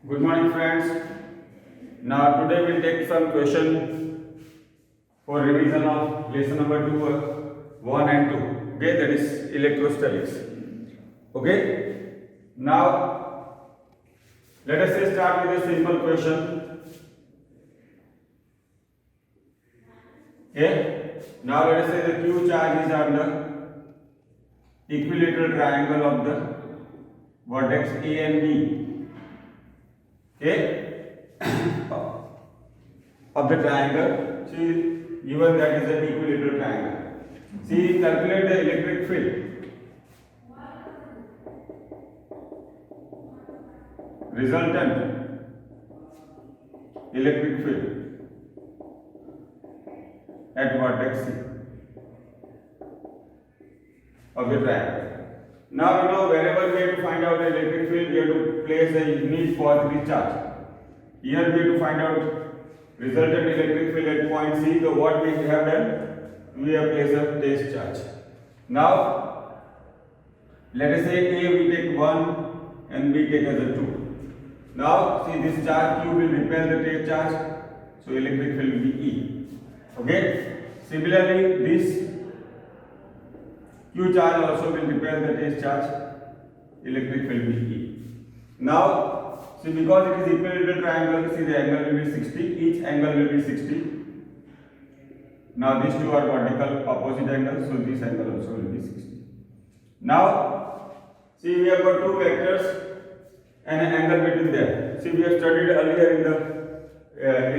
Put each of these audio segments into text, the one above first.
Good morning, friends. Now, today we'll take some question for revision of lesson number 2, 1 and 2. Okay, that is electrostatics. Okay, now let us say start with a simple question. Okay, now let us say the Q charge is on the equilateral triangle of the vertex A and B. Okay. Of the triangle, see given that is an equilateral triangle. See, calculate the electric field. Resultant electric field at vertex C of the triangle. Now you know whenever we have to find out the electric field, we have to place a unique positive charge. Here we have to find out resultant electric field at point C. So what we have done, we have placed a test charge. Now let us say A we take 1 and B take as a 2. Now see this charge Q will repel the test charge, so electric field will be E. Okay. Similarly, this Q charge also will repel the test charge, electric field will be E. Now see, because it is equilateral triangle, see the angle will be 60, each angle will be 60. Now these two are vertical opposite angles, so this angle also will be 60. Now see, we have got two vectors and an angle between them. See, we have studied earlier in the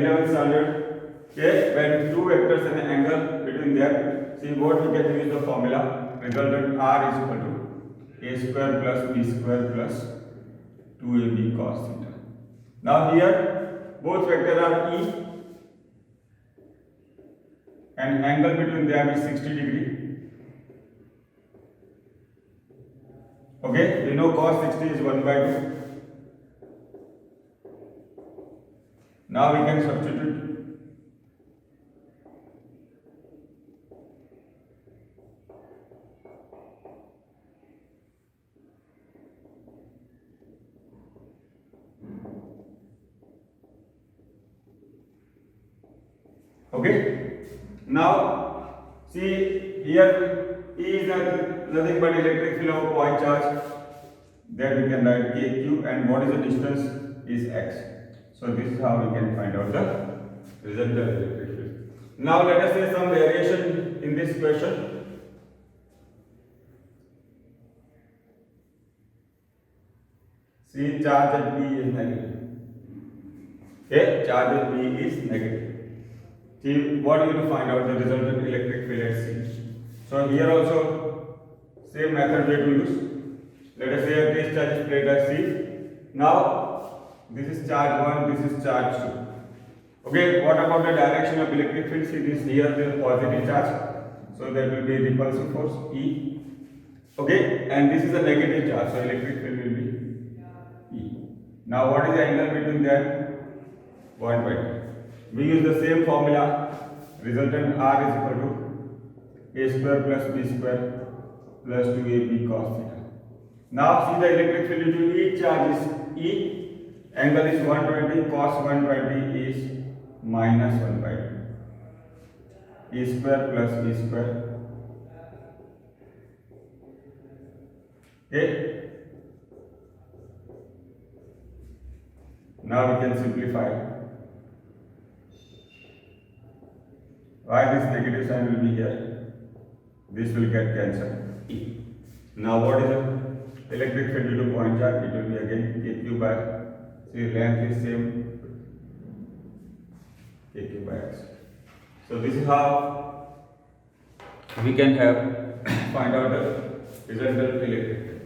11th standard. Okay, when two vectors and an angle between them, see what we can use the formula. Resultant R is equal to A square plus B square plus 2ab cos theta. Now here both vectors are E and angle between them is 60 degree. Okay, we know cos 60 is 1 by 2. Now we can substitute. Okay. Now see here E is nothing but electric field of a point charge, that we can write KQ, and what is the distance is x. So this is how we can find out the resultant electric field. Now let us say some variation in this question. See, charge at B is negative. Okay, charge at B is negative. See, what you will find out the resultant electric field at C. So here also same method we have to use. Let us say a test charge is placed at C. Now this is charge 1, this is charge 2. Okay, what about the direction of electric field? See, this here the positive charge, so there will be repulsive force E. Okay, and this is a negative charge, so electric field will be E. Now what is the angle between them? 120. We use the same formula. Resultant R is equal to A square plus B square plus 2ab cos theta. Now see the electric field between each charge is E. Angle is 120. Cos 120 is minus 1 by 2. A square plus B square. Okay. Now we can simplify. Why this negative sign will be here? This will get cancelled. E. Now what is the electric field due to point charge? It will be again KQ by, see length is same, KQ by x. So this is how we can have find out the resultant electric field.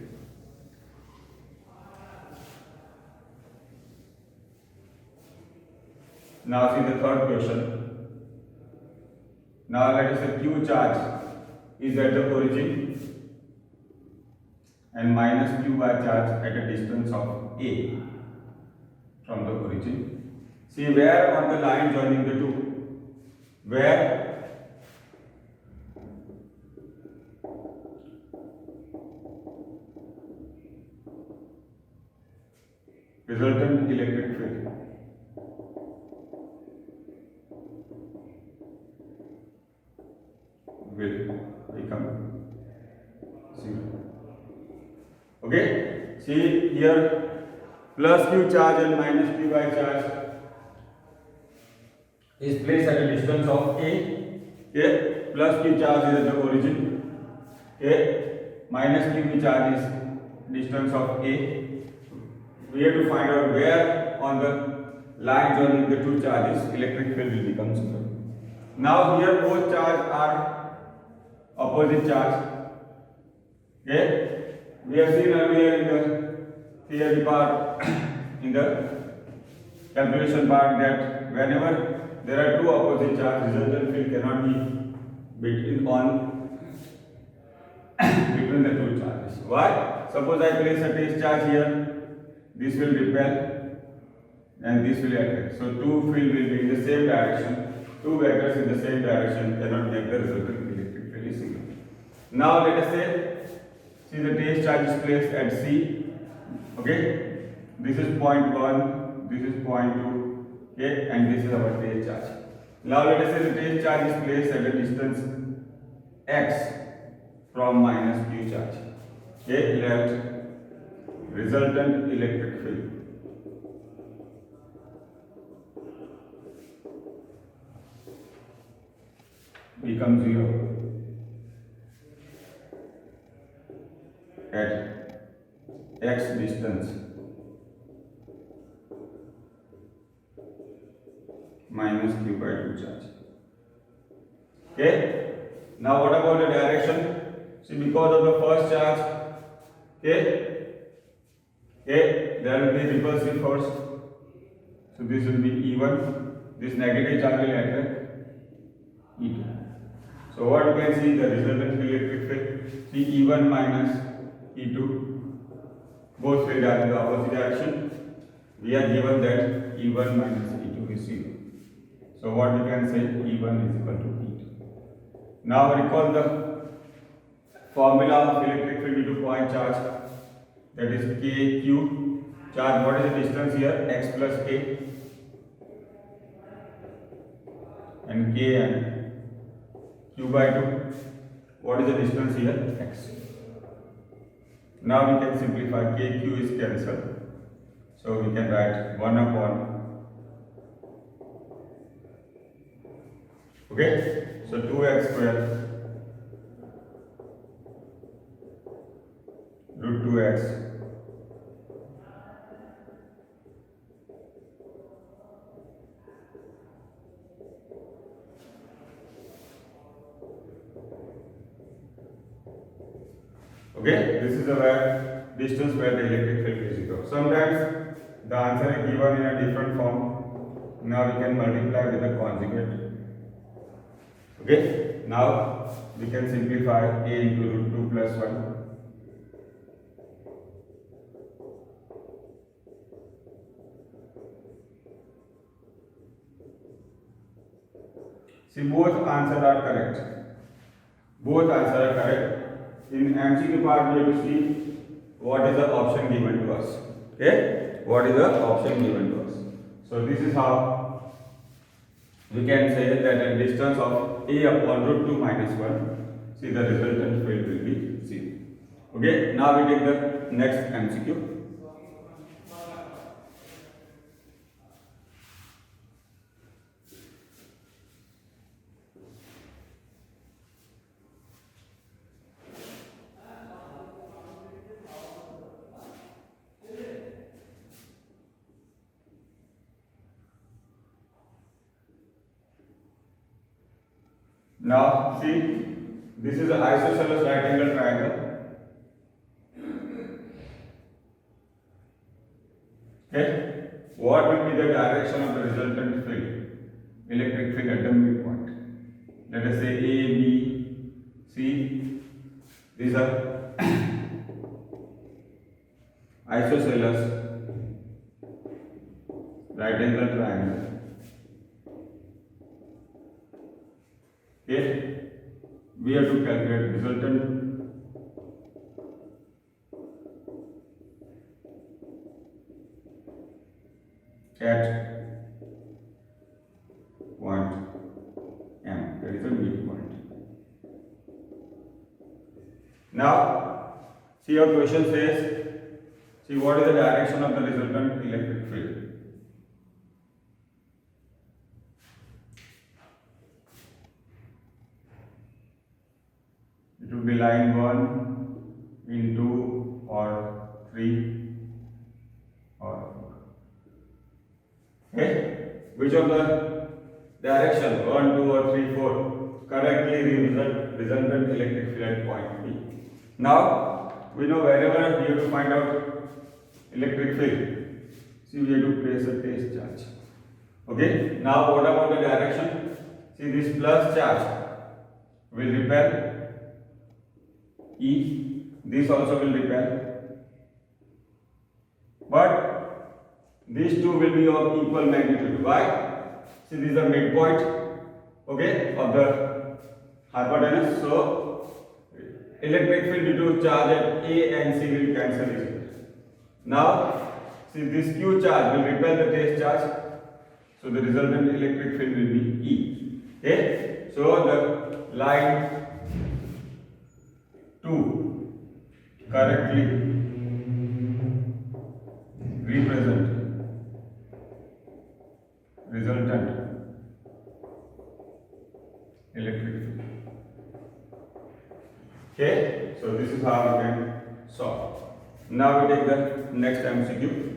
Now see the third question. Now let us say Q charge is at the origin and minus Q by charge at a distance of A from the origin. See where on the line joining the two, where resultant electric field will become 0. Okay, see here, plus q charge and minus q by charge is placed at a distance of a. Okay, plus q charge is at the origin. Okay, minus q charge is distance of a. We have to find out where on the line joining the two charges electric field will become 0. Now here both charges are opposite charge. Okay, we have seen earlier in the theory part, in the calculation part, that whenever there are two opposite charges, resultant field cannot be between the two charges. Why? Suppose I place a test charge here, this will repel and this will attract. So two field will be in the same direction. Two vectors in the same direction cannot make the resultant electric field is 0. Now let us say, see the test charge is placed at C. Okay, this is point 1, this is point 2. Okay, and this is our test charge. Now let us say the test charge is placed at a distance x from minus q charge. Okay, left, resultant electric field becomes 0 at x distance minus q by 2 charge. Okay, now what about the direction? See, because of the first charge, there will be repulsive force. So this will be E1. This negative charge will attract E2. So what you can see, the resultant electric field, see E1 minus E2, both field are in the opposite direction. We are given that E1 minus E2 is 0. So what we can say, E1 is equal to E2. Now recall the formula of electric field due to point charge, that is kq charge. What is the distance here? X plus a, and k and q by 2. What is the distance here? X. Now we can simplify. Kq is cancelled, so we can write 1 upon. Okay, so 2x square root 2x okay, this is the distance where the electric field is 0. Sometimes the answer is given in a different form. Now we can multiply with the conjugate. Okay, now we can simplify a into root 2 plus 1. See, both answers are correct. Both answers are correct. In MCQ part, we have to see what is the option given to us. Okay, what is the option given to us. So this is how we can say that a distance of a upon root 2 minus 1, see the resultant field will be 0. Okay, now we take the next MCQ. Now see, this is an isosceles right angle triangle. Okay, what will be the direction of the resultant field, electric field at the midpoint? Let us say A, B, C. These are isosceles right angle triangle. Okay, we have to calculate resultant Now, see your question says, see what is the direction of the resultant electric field. It will be line 1 in 2 or 3 or 4. Okay? Which of the direction 1, 2 or 3, 4 correctly resultant electric field at point P. Now we know wherever we have to find out electric field, see we have to place a test charge. Okay? Now what about the direction? See this plus charge will repel E, this also will repel, but these two will be of equal magnitude. Why? See, this is the midpoint, okay, of the hypotenuse. So electric field due to charge at A and C will cancel each other. Now see, this Q charge will repel the test charge, so the resultant electric field will be E. Okay, so the line 2 correctly represent resultant electric field. Okay, so this is how we can solve. Now we take the next MCQ.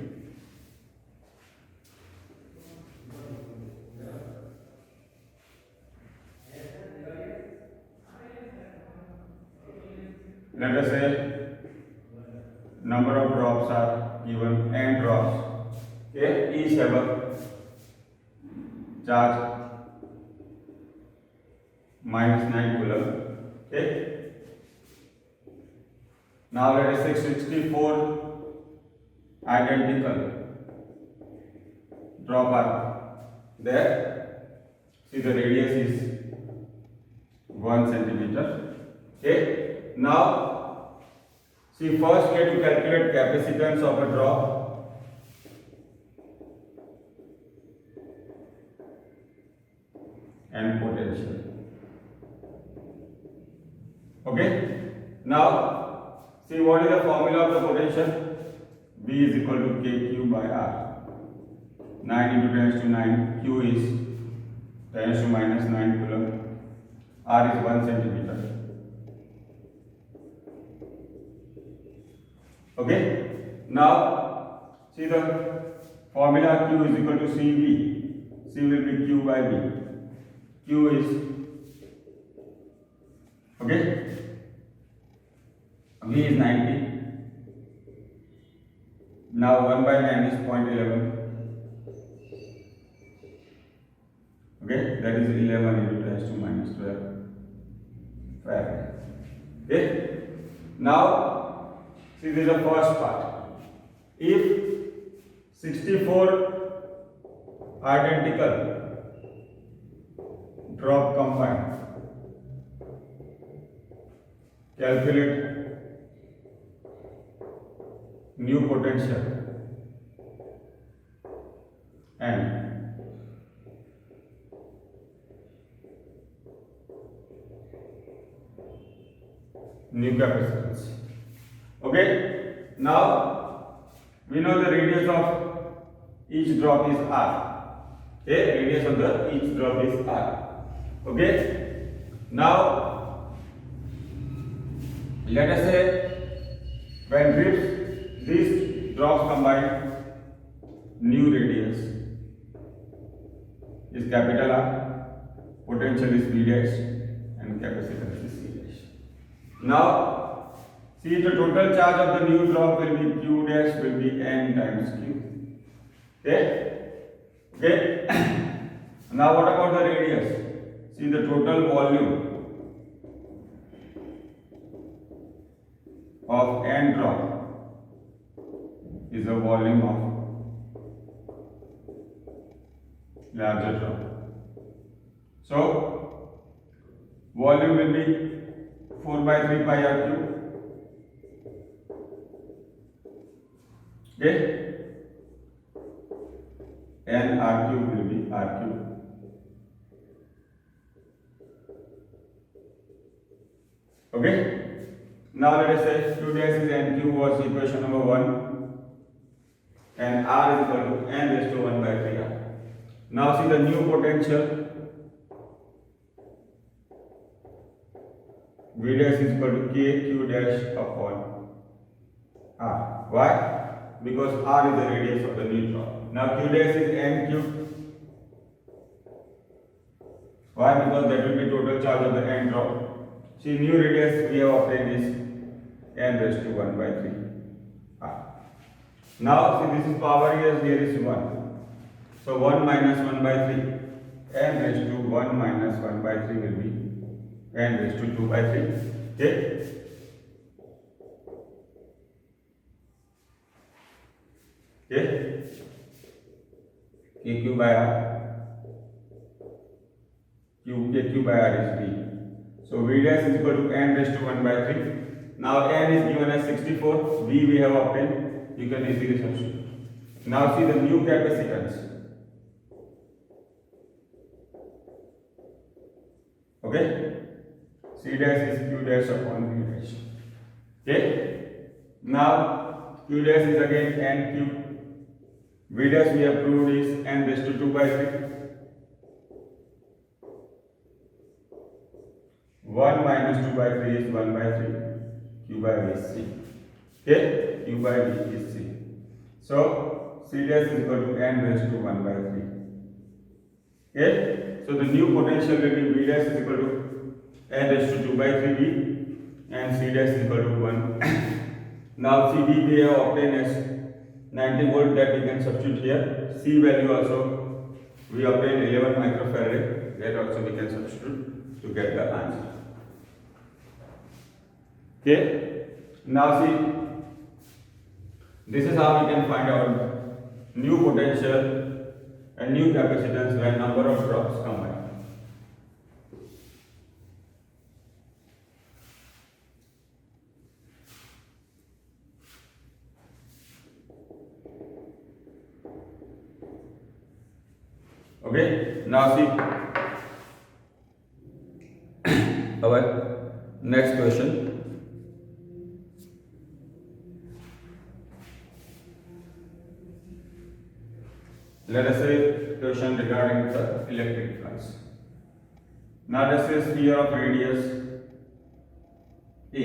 Let us say number of drops are given, n drops. Okay, each have a charge minus 9 coulomb. Okay. Now let us say 64 identical drop are there. See, the radius is 1 centimeter. Okay. Now see, first we have to calculate capacitance of a drop. And potential. Okay. Now see, what is the formula of the potential? V is equal to kq by r. 9 into 10 raised to 9. Q is 10 raised to minus 9 coulomb. R is 1 centimeter. Okay. Now see, the formula Q is equal to CV. C will be Q by V. Q is, okay, V is 90. Now 1 by 9 is 0.11. Okay, that is 11 into 10 raised to minus 12 Farad. Okay. Now see, this is the first part. If 64 identical drop combined, calculate new potential and new capacitance. Okay, now we know the radius of each drop is r. Okay, radius of the each drop is r. Okay, now let us say when these drops combine, new radius is capital R, potential is V dash, and capacitance is C dash. Now see, the total charge of the new drop will be Q dash will be N times Q. Okay? Okay? Now what about the radius? See, the total volume of N drop is the volume of larger drop. So volume will be 4 by 3 pi r cube. Okay, and r cube will be r cube. Okay, Now let us say q dash is n q was equation number 1 and r is equal to n raised to 1 by 3r. Now see the new potential v dash is equal to k q dash upon r. Why? Because r is the radius of the neutron. Now q dash is n cube. Why? Because that will be total charge of the n drop. See, new radius we have obtained is n raised to 1 by 3 r. Now see, this is power here is 1. So 1 minus 1 by 3, n raised to 1 minus 1 by 3 will be n raised to 2 by 3. Okay? Okay? kq by r. kq by r is v. So v dash is equal to n raised to 1 by 3. Now n is given as 64. V we have obtained. You can easily substitute. Now see the new capacitance. Okay? C dash is q dash upon v dash. Okay? Now q dash is again n cube. V dash we have proved is n raised to 2 by 3. 1 minus 2 by 3 is 1 by 3. Q by V is C. Okay? Q by V is C. So C dash is equal to n raised to 1 by 3. Okay? So the new potential will be V dash is equal to n raised to 2 by 3V and C dash is equal to 1. Now CV we have obtained as 90 volt, that we can substitute here. C value also we obtained 11 microfarad, that also we can substitute to get the answer. Okay? Now see, this is how we can find out new potential and new capacitance when number of drops combine. Okay, now see our next question. Let us say question regarding the electric flux. Now this is sphere of radius A.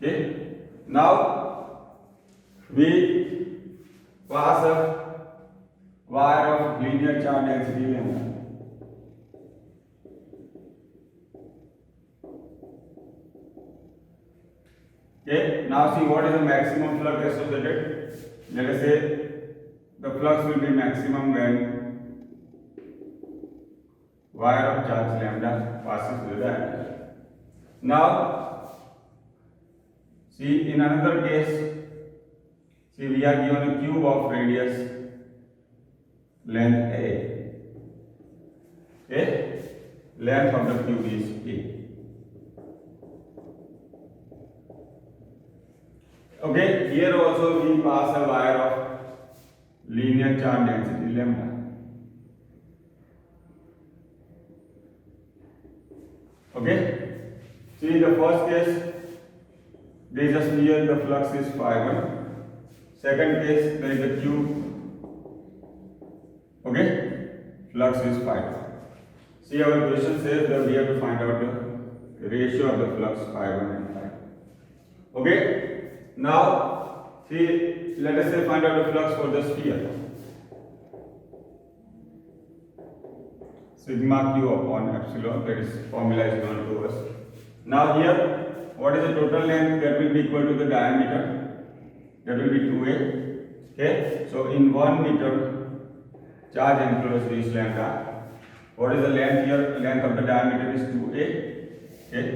Okay. Now we pass a wire of linear charge density lambda. Okay. Now see what is the maximum flux associated. Let us say the flux will be maximum when wire of charge lambda passes through the diameter. Now see, in another case, see we are given a cube of radius length A. Okay? Length of the cube is A. Okay, here also we pass a wire of linear charge density lambda. Okay? See the first case, there is a sphere, the flux is phi1. Second case, there is a cube. Okay? Flux is phi2. See, our question says that we have to find out the ratio of the flux phi1 and phi2. Okay? Now, see, let us say find out the flux for the sphere. Sigma q upon epsilon, that is formula is known to us. Now here, what is the total length? That will be equal to the diameter. That will be 2a. Okay. So in 1 meter, charge enclosed is lambda. What is the length here? Length of the diameter is 2a. Okay.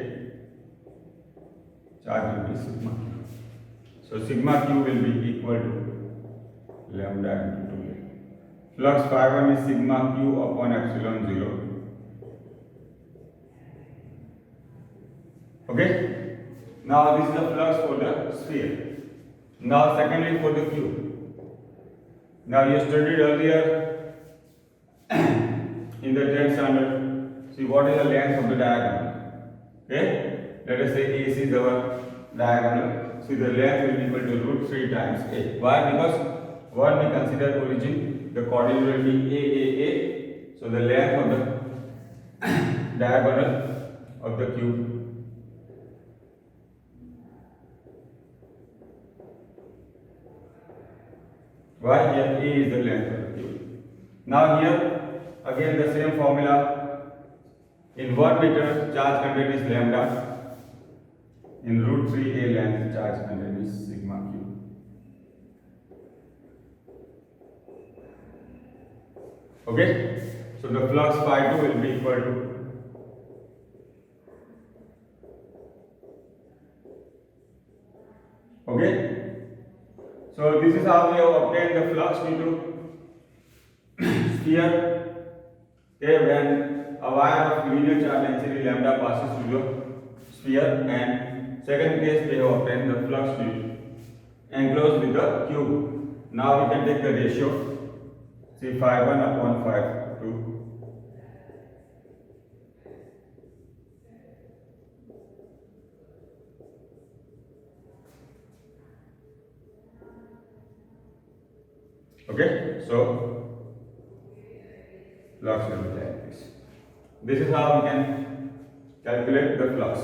Charge will be sigma q. So sigma q will be equal to lambda into 2a. Flux phi1 is sigma q upon epsilon 0. Okay. Now this is the flux for the sphere. Now secondly for the cube. Now you studied earlier in the 10th standard. See what is the length of the diagonal. Okay, let us say AC is our diagonal. See the length will be equal to root 3 times A. Why? Because one we consider origin, the coordinate will be AAA. So the length of the diagonal of the cube. Why? Here A is the length of the cube. Now here again the same formula. In 1 meter charge content is lambda. In root 3 A length charge content is sigma cube. Okay? So the flux phi 2 will be equal to okay? So this is how we have obtained the flux due to sphere. Okay, when a wire of linear charge density lambda passes through the sphere, and second case we have obtained the flux due enclosed with the cube. Now we can take the ratio. See phi 1 upon phi 2. Okay, so flux will be like this. This is how we can calculate the flux.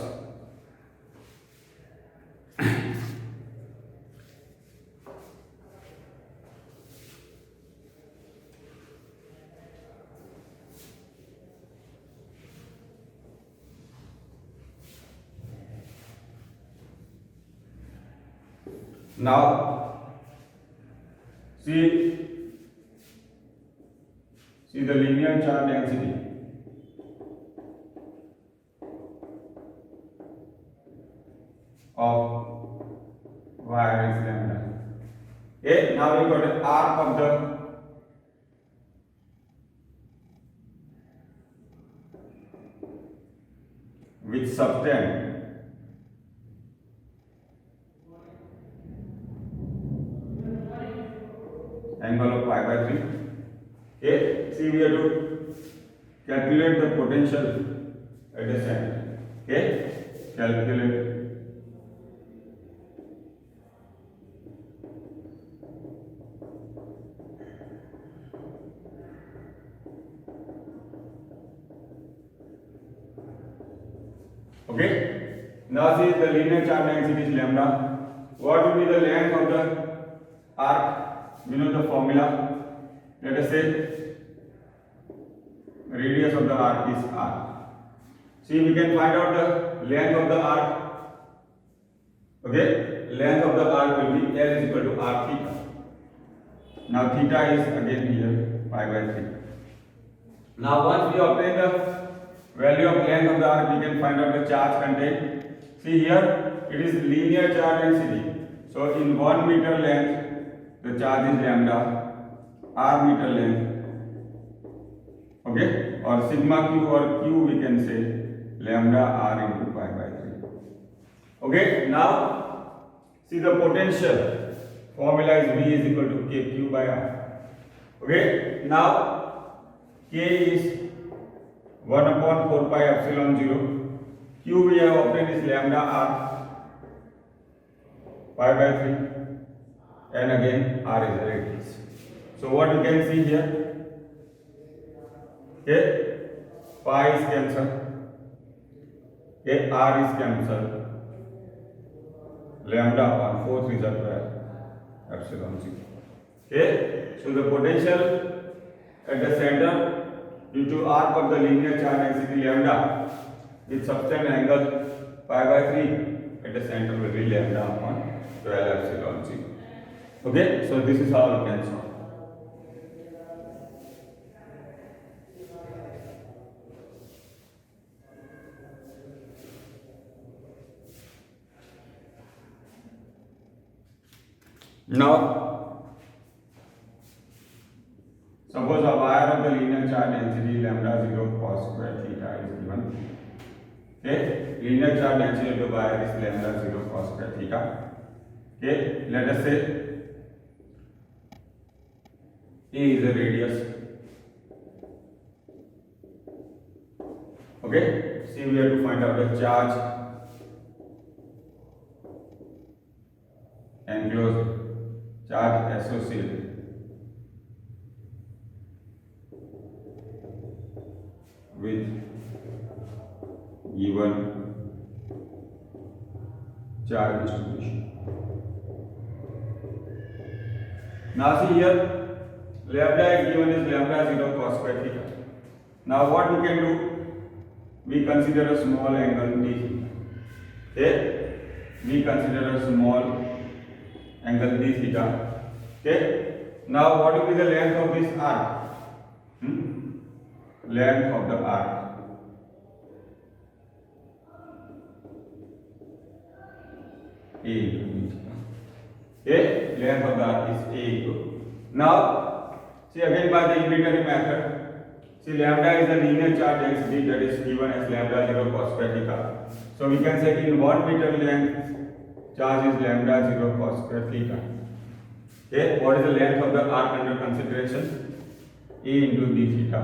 Now, see the linear charge density. Of wire is lambda. Okay, now we got an arc of the which subtend angle of pi by 3. Okay, see we have to calculate the potential at the center. Okay, calculate. Okay, now see the linear charge density is lambda. What will be the length of the arc? We know the formula. Let us say radius of the arc is r. See, we can find out the length of the arc. Okay, length of the arc will be L is equal to r theta. Now theta is again here pi by 3. Now once we obtain the value of length of the arc, we can find out the charge content. See here, it is linear charge density. So in 1 meter length, the charge is lambda, r meter length, okay, or sigma q or q we can say lambda r into pi by 3. Okay, now see the potential formula is V is equal to k q by r. Okay, now k is 1 upon 4 pi epsilon 0. Q we have obtained is lambda r pi by 3. And again r is the radius. So what you can see here, okay, pi is cancelled, okay, r is cancelled, lambda upon 4 is 12 epsilon 0. Okay, so the potential at the center due to arc of the linear charge density lambda with subtend angle pi by 3 at the center will be lambda upon 12 epsilon 0. Okay, so this is how we can solve. Now, suppose a wire of the linear charge density lambda 0 cos square theta is given. Okay, linear charge density of the wire is lambda 0 cos square theta. Okay, let us say A is the radius. Okay, see we have to find out the charge enclosed, charge associated with given charge distribution. Now see here, lambda is given as lambda 0 cos square theta. Now what we can do? We consider a small angle d theta. Okay, we consider a small angle d theta. Okay, now what will be the length of this arc? Length of the arc. A into d theta. Okay, length of the arc is A into. Now, see again by the unitary method. See lambda is the linear charge density that is given as lambda 0 cos square theta. So we can say in 1 meter length charge is lambda 0 cos square theta. Okay, what is the length of the arc under consideration? A into d theta.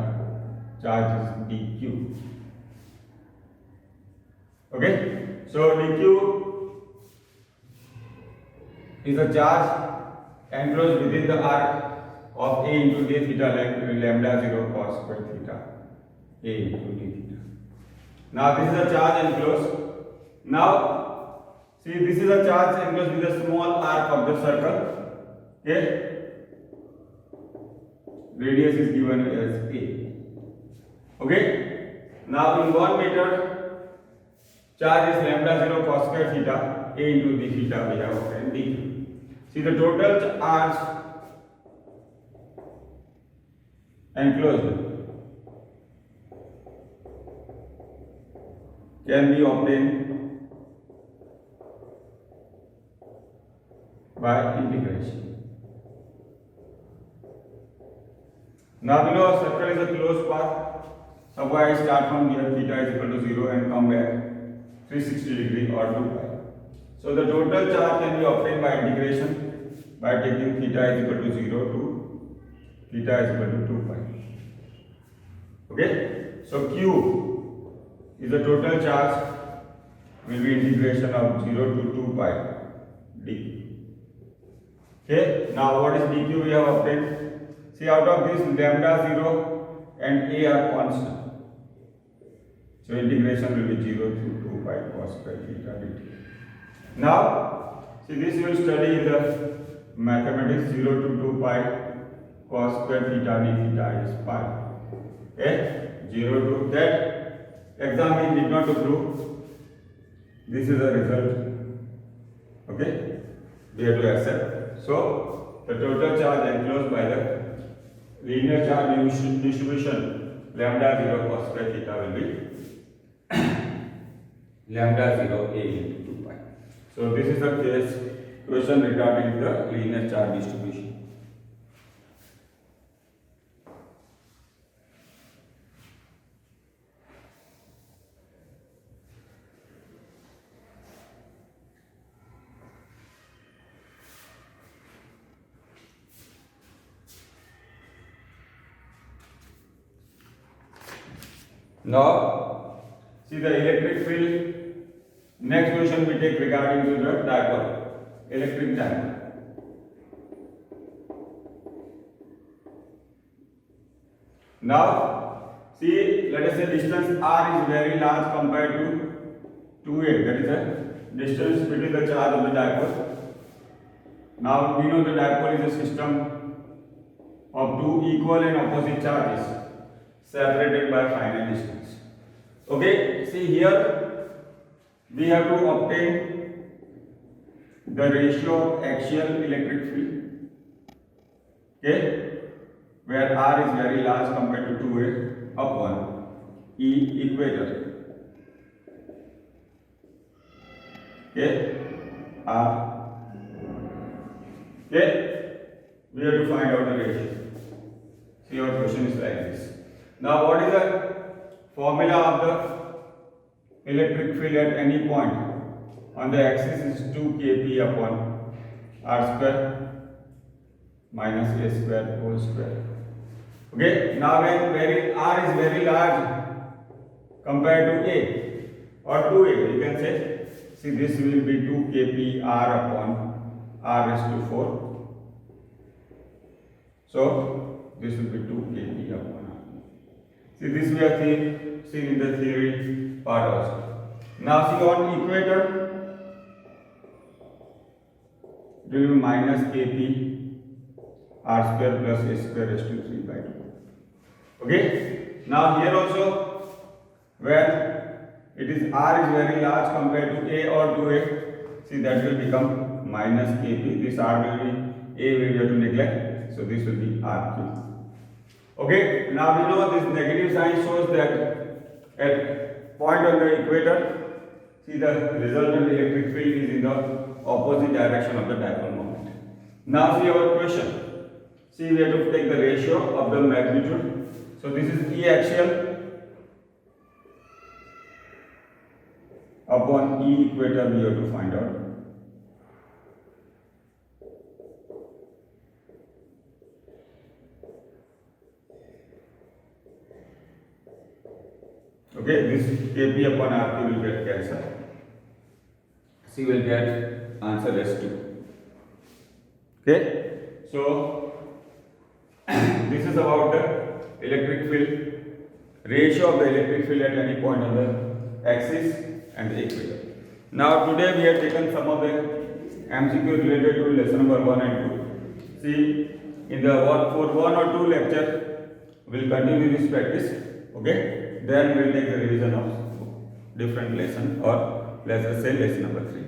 Charge is dq. Okay, so dq is a charge enclosed within the arc of A into d theta lambda 0 cos square theta. A into d theta. Now this is a charge enclosed. Now see this is a charge enclosed with a small arc of the circle. Okay, radius is given as A. Okay, now in 1 meter charge is lambda 0 cos square theta. A into d theta we have obtained dq. See the total charge enclosed can be obtained by integration. Now below a circle is a closed path. Suppose I start from here theta is equal to 0 and come back 360 degree or 2 pi. So the total charge can be obtained by integration by taking theta is equal to 0 to theta is equal to 2 pi. Okay, so Q is the total charge will be integration of 0 to 2 pi dq. Okay, now what is dq we have obtained? See out of this lambda 0 and a are constant. So integration will be 0 to 2 pi cos square theta dt. Now see this you will study in the mathematics. 0 to 2 pi cos square theta d theta is pi. Okay, 0 to that exam we did not prove. This is the result. Okay, we have to accept. So the total charge enclosed by the linear charge distribution lambda 0 cos square theta will be lambda 0 a into 2 pi. So this is the case question regarding the linear charge distribution. Now see the electric field. Next question we take regarding to the dipole, electric dipole. Now see, let us say distance r is very large compared to 2a, that is the distance between the charge of the dipole. Now we know the dipole is a system of two equal and opposite charges separated by finite distance. Okay, see here we have to obtain the ratio of axial electric field. Okay, where r is very large compared to 2a upon E equator. Okay, r. Okay, we have to find out the ratio. See, your question is like this. Now what is the formula of the electric field at any point? On the axis is 2 kp upon r square. minus a square whole square. Okay, now when r is very large compared to a or to a, you can say, see, this will be 2 kp r upon r raised to 4. So this will be 2 kp upon r. See, this we have seen in the theory part also. Now see, on equator it will be minus kp r square plus a square raised to 3 by 2. Okay, now here also, where it is r is very large compared to a or to a, see, that will become minus kp. This r will be, a will be to neglect, so this will be r cube. Okay, now we know this negative sign shows that at point on the equator, see, the resultant electric field is in the opposite direction of the dipole moment. Now see our question. See, we have to take the ratio of the magnitude. So this is E axial upon E equator, we have to find out. Okay, this kp upon rq will get cancelled. C will get answer as 2. Okay, so this is about the electric field, ratio of the electric field at any point on the axis and the equator. Now today we have taken some of the MCQ related to lesson number 1 and 2. See, in the for 1 or 2 lecture we will continue this practice. Okay, then we will take the revision of different lesson, or let's just say lesson number 3.